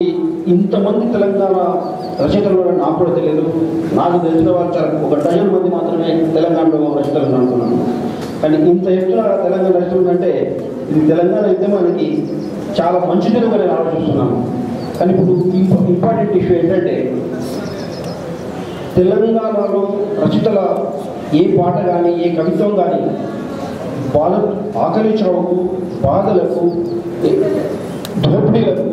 ఇంతమంది తెలంగాణ రచయితలు నాకు కూడా తెలియదు. నాకు తెలిసిన వాళ్ళు చాలా ఒక డజన్ మంది మాత్రమే తెలంగాణలో రచయితలు అనుకున్నాను. కానీ ఇంత ఎత్తున తెలంగాణ రచయితలు అంటే ఇది తెలంగాణ ఉద్యమానికి చాలా మంచిదిగా నేను ఆలోచిస్తున్నాను. కానీ ఇప్పుడు ఇంపార్టెంట్ ఇష్యూ ఏంటంటే తెలంగాణలో రచయితల ఏ పాట కానీ ఏ కవిత్వం కానీ బాధ ఆకలి చావుకు బాధలకు దోపిడీలకు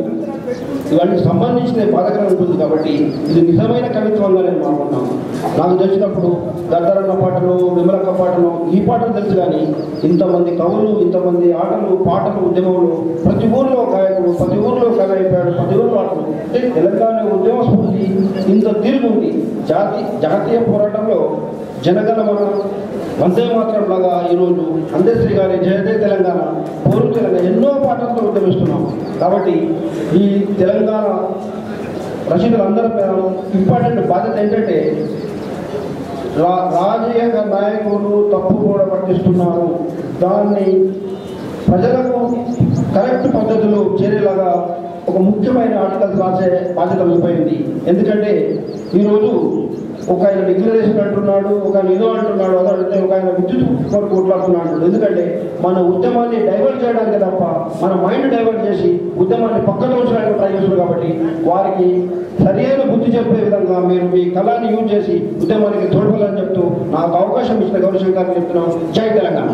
ఇవన్నీ సంబంధించిన బాధకరం ఉంటుంది. కాబట్టి ఇది నిజమైన కవిత్వంగా నేను మాట్లాడుతున్నాను. నాకు తెలిసినప్పుడు గద్దరన్న పాటలు విమలక్క పాటలు ఈ పాటలు తెలుసు. కానీ ఇంతమంది కవులు ఇంతమంది ఆటలు పాటలు ఉద్యమంలో ప్రతి ఊర్లో గాయకుడు ప్రతి ఊర్లో కవి అయిపోయాడు. ప్రతి ఊర్లో ఆటలు అంటే తెలంగాణ ఉద్యమ స్ఫూర్తి ఇంత తిరుగుంది. జాతీయ పోరాటంలో జనగణమన వందే మాత్రం లాగా ఈరోజు అందశ్రీ గారి జయదే తెలంగాణ పూర్వ తెలంగాణ ఎన్నో పాటలతో ఉద్యమిస్తున్నాం. కాబట్టి ఈ తెలంగాణ రచయితలందరి ఇంపార్టెంట్ బాధ్యత ఏంటంటే రాజకీయ నాయకులు తప్పు కూడా పట్టిస్తున్నారు, దాన్ని ప్రజలకు కరెక్ట్ పద్ధతిలో చేరేలాగా ఒక ముఖ్యమైన ఆర్టికల్స్ రాసే బాధ్యత అయిపోయింది. ఎందుకంటే ఈరోజు ఒక ఆయన డిక్లరేషన్ అంటున్నాడు, ఒక ఆయన ఏదో అంటున్నాడు, అదే ఒక ఆయన విద్యుత్ కొరకు కొట్లాడుతున్నాడు. ఎందుకంటే మన ఉద్యమాన్ని డైవర్ట్ చేయడానికి తప్ప మన మైండ్ డైవర్ట్ చేసి ఉద్యమాన్ని పక్కన ఉంచడానికి ట్రై చేస్తున్నారు. కాబట్టి వారికి సరైన బుద్ధి చెప్పే విధంగా మీరు మీ కళాన్ని యూజ్ చేసి ఉద్యమానికి తోడ్పడాలని చెప్తూ నాకు అవకాశం ఇచ్చిన గౌరవ గారికి చెప్తున్నాం. జై తెలంగాణ.